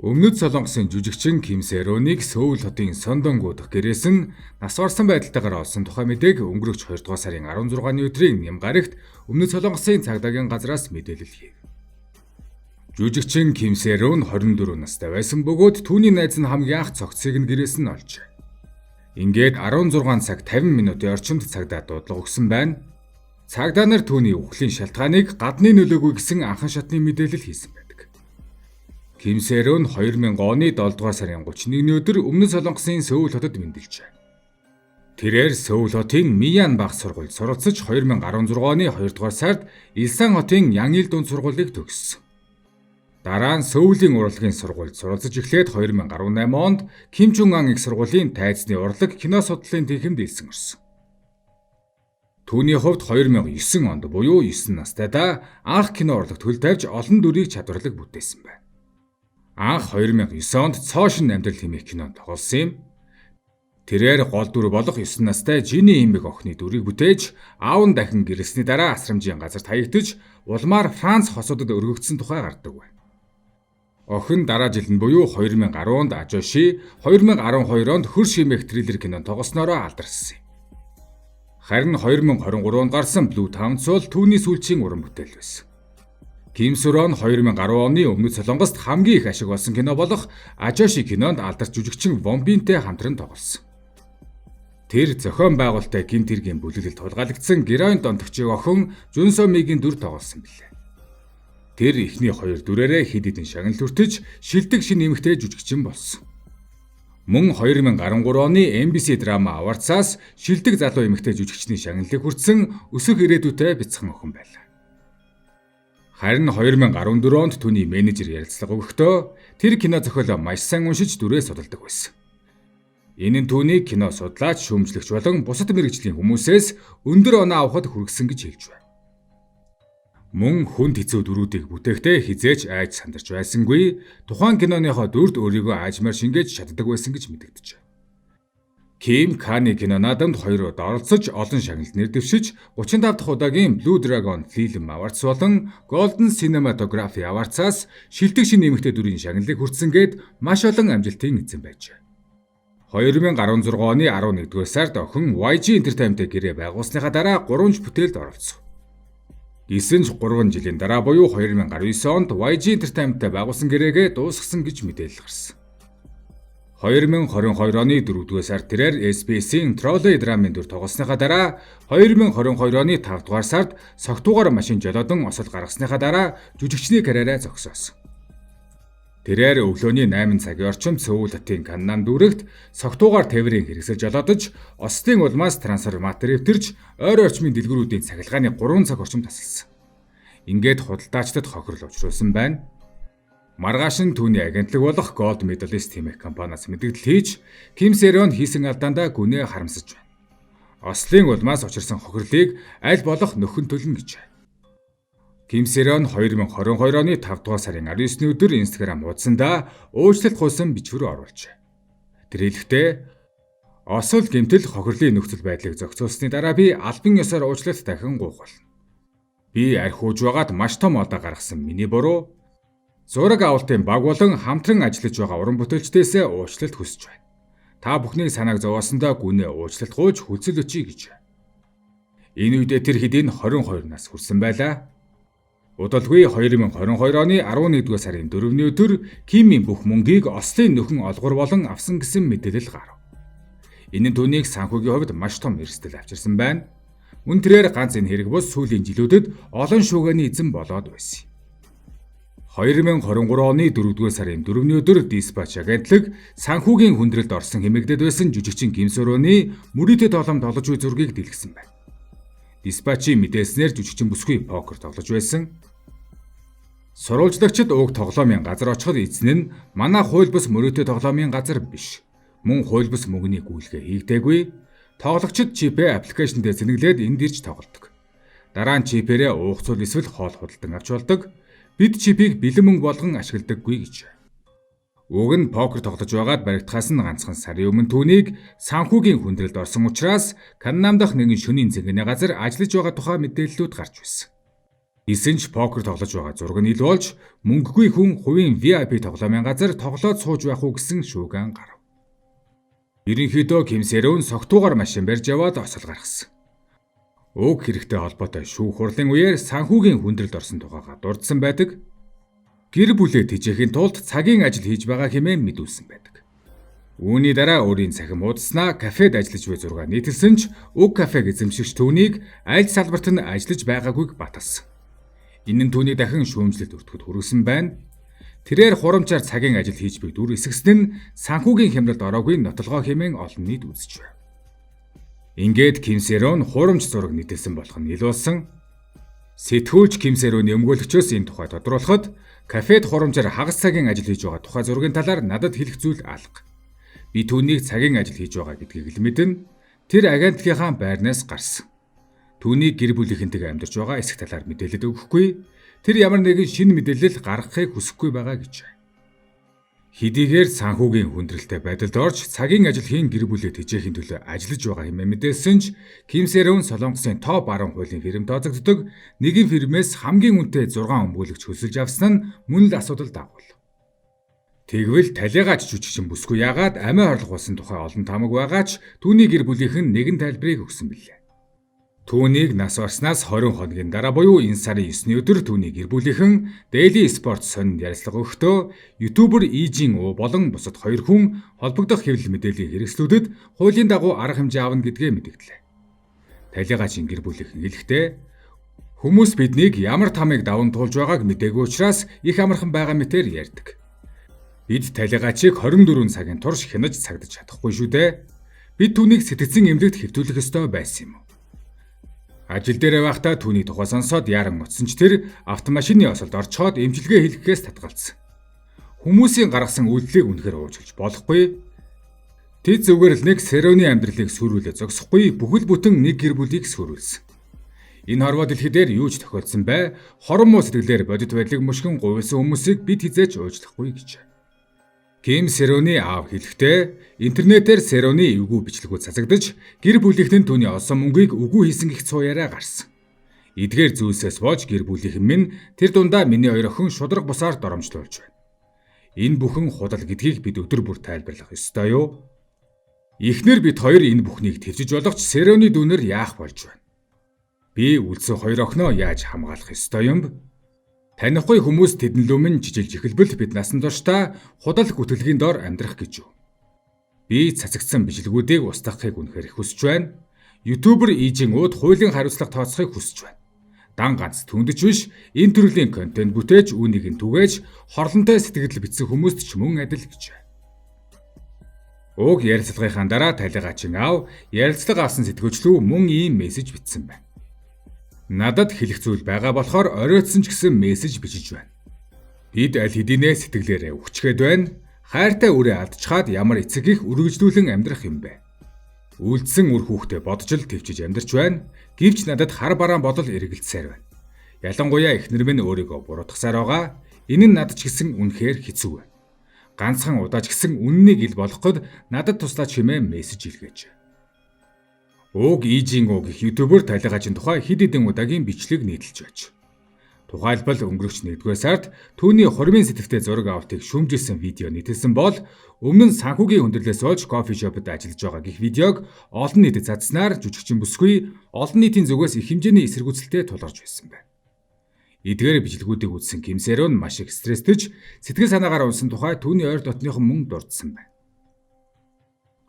Өмнөд Солонгосын жүжигчин Ким Сэроник Сөүл хотын Сондонгу дахь гэрээс нь нас барсан байдалтайгаар олсон тухай мэдээг өнгөрөх 2 дугаар сарын 16-ны өдрийн Нямгарагт Өмнөд Солонгосын цагдаагийн газраас мэдээлэл хийв. Жүжигчин Ким Сэрон 24 настай байсан бөгөөд түүний найз нь хамгийн анх цогцыг нь гэрээс нь олжээ. Ингээд 16 цаг 50 минутын орчимд цагдаа дуудлага өгсөн байна. Цагдаа нар түүний үхлийн шалтгааныг гадны нөлөөгүй гэсэн анхан шатны мэдээлэл хийсэн байдаг. Ким Сэрон 2000 оны 7 дугаар сарын 31-ний өдөр Өмнөд Солонгосын Сөүл хотод мэндэлжээ. Тэрээр Сөүл хотын Миян баг сургуульд суралцж 2016 оны 2 дугаар сард Илсан хотын Янгил дунд сургуулийг төгссөн. Дараа нь Сөүлийн урлагийн сургуульд суралцж эхлээд 2018 онд Ким Чун Ан их сургуулийн тайзны урлаг кино судлалын тэнхимд элсэн орсон. Түүний хувьд 2009 онд буюу 9 настайдаа анх кино урлаг төл тавьж олон дүрийг чадварлаг бүтээсэн байна. Анх 2009 онд Цоошин амьдрал хэмээх кинонд тоглосон юм. Тэрээр гол дүр болох 9 настай Жини эмэг охины дүрийг бүтээж, аав нь дахин гэрэлсний дараа асрамжийн газарт хаягдж, улмаар Франц хосуудад өргөгдсөн тухай гардаг байна. Охин дараа жилд нь буюу 2010 онд Ажоши, 2012 онд Хөрш хэмээх триллер кинонд тоглосноороо алдарсан юм. Харин 2023 онд гарсан Blue Towns бол түүний сүүлчийн уран бүтээл байсан. Ким Сэрон 2010 оны Өмнөд Солонгост хамгийн их ашиг болсон кино болох Ажоши кинонд алдарч жүжигчин Вон Бинтэй хамтран тоглосон. Тэр зохион байгуулалттай гинт хэргийн бүлэглэлд тулгаалагдсан героин донтогчийн охин Жун Со Мигийн дүр тоглосон билээ. Тэр эхний 2 дүрээрээ хэд хэдэн шагнал хүртэж шилдэг шин эмэгтэй жүжигчин болсон. Мөн 2013 оны MBC драма Awards-аас шилдэг залуу эмэгтэй жүжигчний шагналыг хүртсэн өсөх ирээдүйтэй бяцхан охин байлаа. Харин 2014 онд түүний менежер ярилцлага өгөхдөө тэр кино зохиолоо маш сайн уншиж дүрээ судалдаг байсан. Энэ нь түүнийг кино судлаач, шүүмжлэгч болон бусад мэргэжлийн хүмүүсээс өндөр оноо авахд хүргэсэн гэж хэлж байна. Мөн хүнд хэцүү дүрүүдийг бүтээхдээ хизээч айж сандарч байсангүй, тухайн киноныхоо дүрд өөрийгөө аажмаар шингээж чаддаг байсан гэж мэдэгдэжээ. Ким Каны кино наадамд 2 удаа оролцож олон шагналд нэр дэвшиж 35 дахь удаагийн Blue Dragon Film Awards болон Golden Cinematography Awards-аас шилдэг шин нэмэгтэй дүрийн шагналыг хүртсэнгээд маш олон амжилтын эзэн байжээ. 2016 оны 11-р сард охин YG Entertainment гэрээ байгуулсныхаа дараа 3 бүтээлд оролцов. Гэсэн ч 3 жилийн дараа буюу 2019 онд YG Entertainment байгуулсан гэрээгээ дуусгасан гэж мэдээлэл гарсан. 2022 оны 4-р сард тэрээр SBS-ийн Trolley драмын дүр тоглосныхаа дараа 2022 оны 5 дугаар сард согтуугаар машин жолоодон осол гаргасныхаа дараа жүжигчний карьераа зогсоосон. Тэрээр өглөөний 8 цагийн орчимд Сөүл хотын Каннам дүүрэгт согтуугаар тээврийн хэрэгсэл жолоодож, ослын улмаас трансформатор эвтэрж, ойр орчмын дэлгүүрүүдийн цахилгааны 3 цаг орчим тасалсан. Ингээд худалдаачдад хохирол учруулсан байна. Маргааш нь түүний агентлаг болох Gold Medalist хэмээх компаниас мэдээлэл хийж, Ким Сэрон хийсэн алдаандаа гүнээ харамсаж байна. Ослын улмаас учирсан хохирлыг аль болох нөхөн төлнө гэж байна. Ким Сэрон 2022 оны 5 дугаар сарын 19-ний өдөр Instagram хуудсандаа уучлалт гуйсан бичвэр оруулжээ. Тэр хэлэхдээ осол гэмтэл хохирлын нөхцөл байдлыг зохицуулсны дараа би албан ёсоор уучлалт дахин гуйх болно. Би архиуж байгаад маш том алдаа гаргасан миний буруу. Зураг авалтын баг болон хамтран ажиллаж байгаа уран бүтээлчдээс уучлалт хүсэж байна. Та бүхний санааг зовоосондоо гүнээ уучлалт гуйж хүлцэл өчье гэж. Энэ үедээ тэр хэдийн 22 нас хүрсэн байлаа. Удалгүй 2022 оны 11-р сарын 4-ний өдөр Кимийн бүх мөнгийг ослын нөхөн олгор болон авсан гэсэн мэдээлэл гарав. Энэ нь түүнийг санхүүгийн хувьд маш том эрсдэл авчирсан байна. Мөн тэрээр ганц энэ хэрэг бус сүүлийн жилүүдэд олон шуугианы эзэн болоод байсан. 2023 оны 4-р сарын 4-ний өдөр Dispatch агентлаг санхүүгийн хүндрэлд орсон хэмээгдэд байсан жүжигчин Ким Сэроны мөрөөдө тоглоом тоглож буй зургийг дэлгэсэн байна. Dispatch-ийн мэдээлснээр жүжигчин бүсгүй покер тоглож байсан. Сурвалжлагчид уг тоглоомын газар очиход эзэн нь манай хууль бус мөрөөдө тоглоомын газар биш. Мөн хууль бус мөнгөний гүйлгээ хийгдээгүй. Тоглогчид чипээ аппликейшн дээр зэнэглээд энд ирж тоглодог. Дараа нь чипээрээ уугцуул эсвэл хоол худалдан авч болдог. Бид чипийг бэлэн мөнгө болгон ашигладаггүй гэж. Уг нь покер тоглож байгаад баригдахаас нь ганцхан сарын өмнө түүнийг санхүүгийн хүндрэлд орсон учраас Каннам дахь нэгэн шөнийн цэнгэнэ газар ажиллаж байгаа тухай мэдээллүүд гарч байсан. Эсэн ч покер тоглож байгаа зураг нь ил болж мөнгөгүй хүн хувийн VIP тоглоомын газар тоглоод сууж байх уу гэсэн шүүгэн гарав. Ерөнхийдөө Ким Сэрон согтуугаар машин барьж яваад осол гаргасан. Уг хэрэгтэй холбоотой шүүх хурлын үеэр санхүүгийн хүндрэлд орсон тухайга дурдсан байдаг. Гэр бүлээ тэжээхийн тулд цагийн ажил хийж байгаа хэмээн мэдүүлсэн байдаг. Үүний дараа өөрийн цахим уудснаа кафед ажиллаж буй зураг нийтэлсэн ч уг кафег эзэмшигч түүнийг аль салбарт нь ажиллаж байгаагүйг баталсан. Энэ нь түүний дахин шүүмжлэлд өртөхөд хүргэсэн байна. Тэрээр хурамчаар цагийн ажил хийж буй дүр эсгэсэн нь санхүүгийн хямралд ороогүй нотолгоо хэмээн олон нийт үзэж байна. Ингээд Ким Сэрон хурамч зураг нийтэлсэн болох нь ил болсон. Сэтгүүлч Ким Сэроны өмгөөлөгчөөс энэ тухай тодруулахад кафед хурамчаар хагас цагийн ажил хийж байгаа тухай зургийн талаар надад хэлэх зүйл алга. Би түүнийг цагийн ажил хийж байгаа гэдгийг л мэднэ. Тэр агентлагийнхаа байрнаас гарсан. Түүнийг гэр бүлийнхэнтэйг амьдарч байгаа эсэх талаар мэдээлэл өгөхгүй. Тэр ямар нэгэн шинэ мэдээлэл гаргахыг хүсэхгүй байгаа гэж. Хэдийгээр санхүүгийн хүндрэлтэй байдалд орж цагийн ажил хийн гэр бүлээ тэжээхийн төлөө ажиллаж байгаа хэмээн мэдээлсэн ч Ким Сэрон Солонгосын топ 10 хуулийн фирмд тооцогддог нэгэн фирмээс хамгийн үнэтэй 6 өмгөөлөгч хөлсөлж авсан нь мөн л асуудал дагуул. Тэгвэл талигаач жүжигчин бүсгүй яагаад амиа орлох болсон тухай олон тамаг байгаа ч түүний гэр бүлийнхэн нэгэн тайлбарыг өгсөн билээ. Түүнийг нас барснаас 20 хоногийн дараа буюу энэ сарын 9-ний өдөр түүний гэр бүлийнхэн Daily Sport сонинд ярилцлага өгөхдөө ютубер Ижин Уу болон бусад 2 хүн холбогдох хэвлэл мэдээллийн хэрэгслүүдэд хуулийн дагуу арга хэмжээ авна гэдгээ мэдгдлээ. Талигаачин гэр бүлийнхэн хэлэхдээ хүмүүс биднийг ямар тамыг даван туулж байгааг мэдээгүй учраас их амархан байгаа мэтээр ярьдаг. Бид талигаачийг 24 цагийн турш хянаж цагдаж чадахгүй шүү дээ. Бид түүнийг сэтгцэн эмнэлэгт хэвтүүлэх ёстой байсан юм. Ажил дээр байхдаа түүний тухай сонсоод яран утсан ч тэр автомашины осолд орчоод эмчилгээ хийхээс татгалцсан. Хүмүүсийн гаргасан үйлдэлийг үнэхээр уучлаж болохгүй. Тэд зүгээр л нэг Сэроны амьдралыг сүрүүлээ зогсохгүй бүхэл бүтэн нэг гэр бүлийг сүрүүлсэн. Энэ хорвоо дэлхий дээр юу ч тохиолдсон бай, хорон муу сэтгэлээр бодит байдлыг мушгин гуйсан хүмүүсийг бид хизээж уучлахгүй гэж. Ким Сэроны аав хэлэхдээ интернетээр Сэроны эвгүй бичлэгүүд цацагдаж гэр бүлийнхэн түүний олсон мөнгийг үгүй хийсэн гэх цууяраа гарсан. Эдгээр зүйлсээс болж гэр бүлийнхэн минь тэр дундаа миний хоёр охин шудраг бусаар доромжлуулж байна. Энэ бүхэн худал гэдгийг бид өдөр бүр тайлбарлах ёстой юу? Эхнэр бид хоёр энэ бүхнийг твжиж болох ч Сэроны дүүнэр яах болж байна? Би үлдсэн хоёр охиноо яаж хамгаалах ёстой юм? Танихгүй хүмүүс тэдэн лүмэн жижилж эхэлбэл бид насан туршдаа худал гүтгэлгийн дор амьдрах гэж юу. Би цацагдсан бичлэгүүдийг устгахыг үнэхээр хүсэж байна. Ютубер Ижин Ууд хуулийн хариуцлага тооцохыг хүсэж байна. Дан ганц түндэж биш энэ төрлийн контент бүтээж үүнийг нь түгээж хорлонтой сэтгэл бичсэн хүмүүст ч мөн адил гэж. Уг ярилцлагынхаа дараа талигаачин аав ярилцлага авсан сэтгүүлчлүү мөн ийм мессеж бичсэн байна. Надад хэлэх зүйл байгаа болохоор оройтсон ч гэсэн мессеж бичиж байна. Бид аль хэдийнэ сэтгэлээрээ өвчгээд байна. Хайртай үрээ алдчихад ямар эцэг их үргэлжлүүлэн амьдрах юм бэ? Үлдсэн үр хүүхдээ бодж л төвчж амьдарч байна. Гэвч надад хар бараан бодол эргэлцсээр байна. Ялангуяа эхнэр минь өөрийгөө буруутгасаар байгаа. Энэ нь надад ч гэсэн үнэхээр хэцүү байна. Ганцхан удаач гэсэн үннийг ил болоход надад туслаач хэмээн мессеж илгээж. Уг Ижин Уу гэх ютубер талигаачин тухай хэд хэдэн удаагийн бичлэг нийтэлж байж. Тухайлбал өнгөрөх 1-р сард түүний хормын сэтгтэй зураг авалтыг шүүмжилсэн видео нийтэлсэн бол өмнө нь санхүүгийн хүндрэлээс болж кофе шопод ажиллаж байгаа гэх видеог олон нийтэд цацснаар жүжигчин бүсгүй олон нийтийн зүгээс их хэмжээний эсэргүүцэлтэй тулгарч байсан байна. Эдгээр бичлэгүүдийг үзсэн Ким Сэрон маш их стресстэж сэтгэл санаагаар унсан тухай түүний ойр дотныхон мөн дурдсан байна.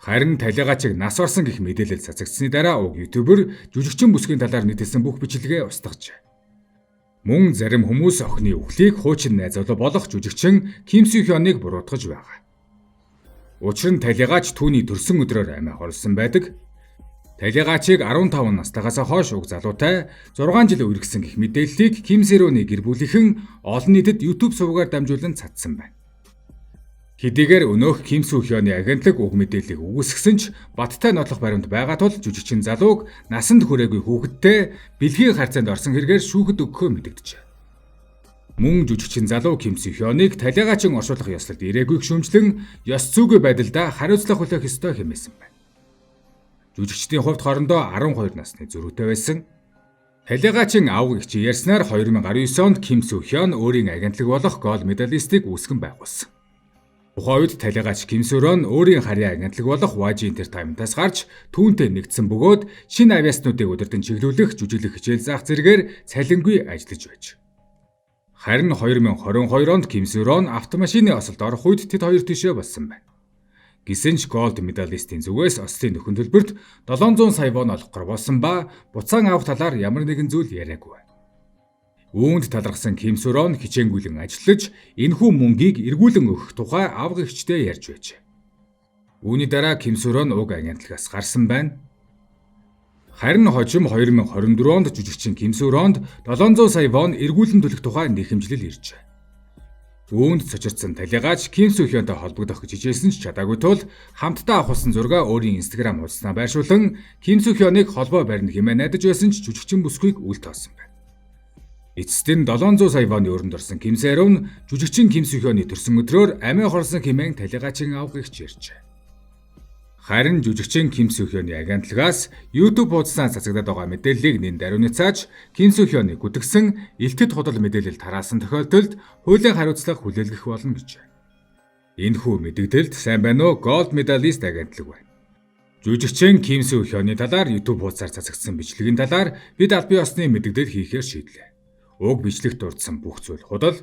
Харин талигаачиг нас орсон гэх мэдээлэл цацагдсны дараа уг ютубер жүжигчин бүсгийн талаар нийтэлсэн бүх бичлэгээ устгажээ. Мөн зарим хүмүүс охины үхлийг хуучин найзуулга болох жүжигчин Ким Сүү Хёныг буруутгаж байгаа. Учир нь талигаач түүний төрсөн өдрөөр амиа хорлсон байдаг. Талигаачийг 15 настайгаас хойш уг залуутай 6 жил үргэсэн гэх мэдээллийг Ким Сэроны гэр бүлийнхэн олон нийтэд YouTube сувгаар дамжуулан цацсан байна. Хэдийгээр өнөөх Ким Сүү Хёны агентлаг уг мэдээллийг үгүйсгэсэн ч баттай нотлох баримт байгаа тул жүжигчин залууг насанд хүрээгүй хүүхэдтэй бэлгийн харьцаанд орсон хэрэгээр шүүхэд өгөхөө мэдэгдэжээ. Мөн жүжигчин залуу Ким Сүү Хёныг талигаачийн оршуулах ёслолд ирээгүй шүүмжлэн ёс зүйгүй байдлаа хариуцлах хүлээх ёстой хэмээсэн байна. Жүжигчдийн хувьд хоорондоо 12 насны зөрүүтэй байсан. Талигачин авгагч ярьснаар 2019 онд Ким Су Хён өөрийн агентлаг болох голд медалистыг үүсгэн байгуулсан. Тухайн үед талигач Ким Су Рон өөрийн харьяа агентлаг болох YG Entertainment-аас гарч түүнтэй нэгдсэн бөгөөд шинэ авиаснуудыг удирдан чиглүүлэх жүжиглэх хичээл заах зэрэгээр цалингүй ажиллаж байж. Харин 2022 онд Ким Су Рон автомашины осолд орох үед тэд хоёр тишээ болсон байна. Гэсэн ч голд медалистийн зүгээс ослын нөхөн төлбөрт 700 сая вон олохгор болсон ба буцаан авах талаар ямар нэгэн зүйл яриаггүй. Үүнд талархсан Ким Су Рон хичээнгүйлэн ажиллаж энэхүү мөнгийг эргүүлэн өгөх тухай авгагчтай ярьж байжээ. Үүний дараа Ким Су Рон уг агентлагаас гарсан байна. Харин хожим 2024 онд жүжигчин Ким Су Ронд 700 сая вон эргүүлэн төлөх тухай нэхэмжлэл иржээ. Үүнд цочирдсан талигач Ким Су Хёнтой холбогдох гэж хичээсэн ч чадаагүй тул хамтдаа авахсан зургаа өөрийн Instagram хуудаснаа байршуулан Ким Су Хёныг холбоо барина хэмээн найдаж байсан ч жүжигчин бүсгүйг үл тоосон байна. Эцэст нь 700 сая вон өрөнд орсон Ким Сэ Рон жүжигчин Ким Су Хёны төрсөн өдрөөр амиа хорсон хэмээн талигачийн авгагч ярьжээ. Харин жүжигчин Ким Су Хёны агентлагаас YouTube хуудаснаа цацагдаад байгаа мэдээллийг нэн даруйны цааж Ким Су Хёны гүтгсэн элтэд худал мэдээлэл тараасан тохиолдолд хуулийн хариуцлага хүлээлгэх болно гэж. Энэхүү мэдээлэлд сайн байна уу? Голд медалист агентлаг байна. Жүжигчин Ким Су Хёны талаар YouTube хуудасаар цацагдсан бичлэгийн талаар бид албан ёсны мэдээлэл хийхээр шийдлээ. Уг бичлэгт дурдсан бүх зүйл худал.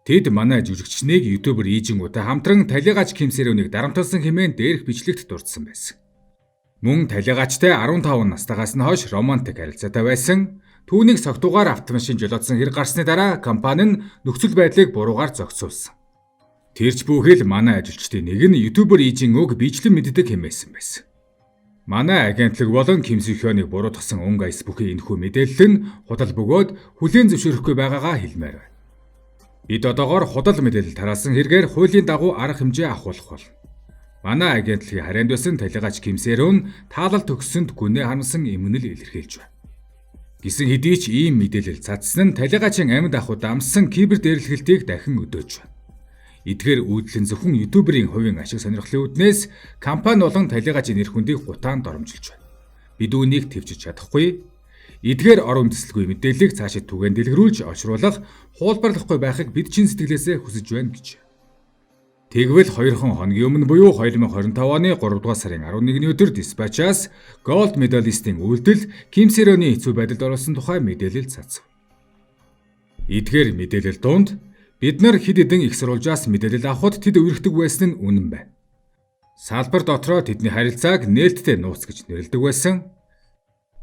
Тэд манай жүжигчнийг ютубер Ийжингүүтэй хамтран талигач Ким Сэ Роныг дарамтлсан хэмээн дээрх бичлэгт дурдсан байсан. Мөн талигачтай 15 настайгаас нь хойш романтик харилцаатай байсан. Түүнийг согтуугаар автомашин жолоодсон хэрэг гарсны дараа компани нь нөхцөл байдлыг буруугаар зохицуулсан. Тэрч бүхэл манай ажилчдын нэг нь ютубер Ийжингүүг бичлэн мэддэг хэмээсэн байсан. Манай агентлаг болон Ким Су Хёныг буруутгасан өнгө айс бүхий энэхүү мэдээлэл нь худал бөгөөд хүлээн зөвшөөрөхгүй байгаагаа хэлмээр байна. Бид одоогоор худал мэдээлэл тараасан хэрэгээр хуулийн дагуу арга хэмжээ авах болно. Манай агентлагийн харьяанд байсан талигач Ким Сэ Рон таалал төгссөнд гүнээ хансан эмгэнэл илэрхийлж байна. Гисэн хэдий ч ийм мэдээлэл цацсан нь талигачийн амьд ахуй дамсан кибер дээрлэхэлтийг дахин өдөөж байна. Эдгээр үйлдэл нь зөвхөн ютуберийн хувийн ашиг сонирхлын үүднээс компани болон талигачийн нэр хүндийг гутаанд оромжилж байна. Бид үүнийг төвчж чадахгүй. Эдгээр орон төсөлгүй мэдээллийг цаашид түгээн дэлгэрүүлж олшруулах, хуулбарлахгүй байхыг бид чин сэтгэлээсээ хүсэж байна гэж. Тэгвэл 2 хоногийн өмнө буюу 2025 оны 3 дугаар сарын 11-ний өдөр Dispatch-аас голд медалистийн үйлдэл Ким Сэ Роны хэцүү байдалд оруулсан тухай мэдээлэл цацв. Эдгээр мэдээлэл донд бид нар хэд хэдэн их сурвалжаас мэдээлэл авахд тэд үерхдэг байсан нь үнэн байна. Салбар дотроо тэдний харилцааг нээлттэй нууц гэж нэрлэдэг байсан.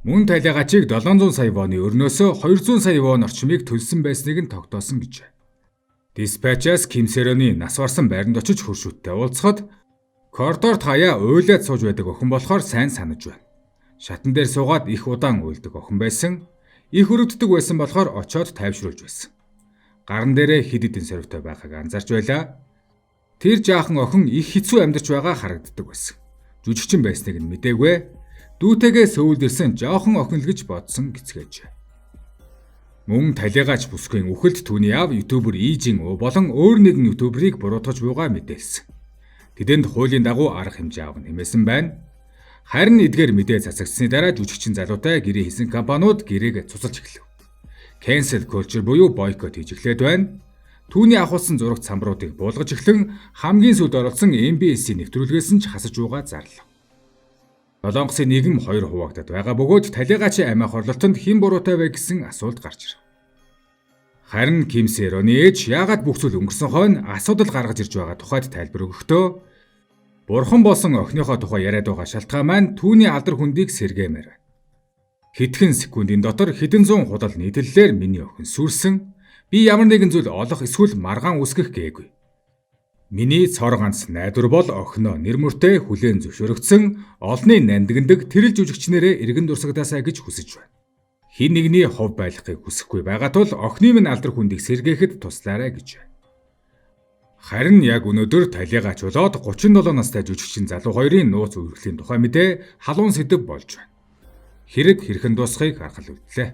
Мөн талигачийг 700 сая воны өрнөөсөө 200 сая вон орчмыг төлсөн байсныг нь тогтоосон гэж. Dispatch-аас Ким Сэ Роны нас барсан байранд очиж хуршүүдтэй уулзахад коридорт хаяа уйлаад сууж байдаг охин болохоор сайн санаж байна. Шатан дээр суугаад их удаан уйлдаг охин байсан. Их өрөвддөг байсан болохоор очоод тайвшруулж байсан. Гарн дээрээ хэд хэдэн сорвтой байхыг анзаарч байлаа. Тэр жаахан охин их хэцүү амьдарч байгаа харагддаг байсан. Жүжигчин байсныг нь мэдээгүй. Дүүтэйгээ сөүлдэрсэн жоохон охин л гэж бодсон гэцгээж. Мөн талигач бүсгийн үхэлд түүний аав ютубер Ийжин болон өөр нэгэн ютуберийг буруутгаж буйгаа мэдээлсэн. Тэдэнд хуулийн дагуу арга хэмжээ авна хэмээсэн байна. Харин эдгээр мэдээ цацагдсны дараа жүжигчин залуутай гэрээ хийсэн компаниуд гэрээг цуцалж эхлэв. Cancel culture буюу бойкот хийж эхлээд байна. Түүний авахулсан зурагт самбаруудыг буулгаж эхлэн хамгийн сүүлд оролцсон MBS-ийн нэвтрүүлгээс нь ч хасаж буйгаа зарлав. Солонгосын нийгэм хоёр хуваагдаад байгаа бөгөөд талигачийн амиа хорлолтонд хэн буруутай вэ гэсэн асуулт гарч ирв. Харин Ким Сэ Роны ээж яагаад бүх зүйл өнгөрсөн хойно асуудал гаргаж ирж байгаа тухайд тайлбар өгөхдөө бурхан болсон охиныхоо тухай яриад байгаа шалтгаан маань түүний алдар хүндийг сэргээмээр байна. Хэдхэн секундын дотор хэдэн зуун худал нийтлэлээр миний охин сүрсэн. Би ямар нэгэн зүйл олох эсвэл маргаан үсгэх гээгүй. Миний цор ганц найдвар бол охиноо нэр мөртэй хүлээн зөвшөөрөгдсөн олонний нандиндаг тэрэл жүжигчнэрээ эргэн дурсагдаасаа гэж хүсэж байна. Хин нэгний хов байлгахыг хүсэхгүй байгаа тул охины минь алдар хүндийг сэргээхэд туслаарай гэж. Харин яг өнөөдөр талигач болоод 37 настай жүжигчин залуу хоёрын нууц үргэлжлийн тухай мэдээ халуун сэдэв болж байна. Хэрэг хэрхэн дуусахыг харах л үлдлээ.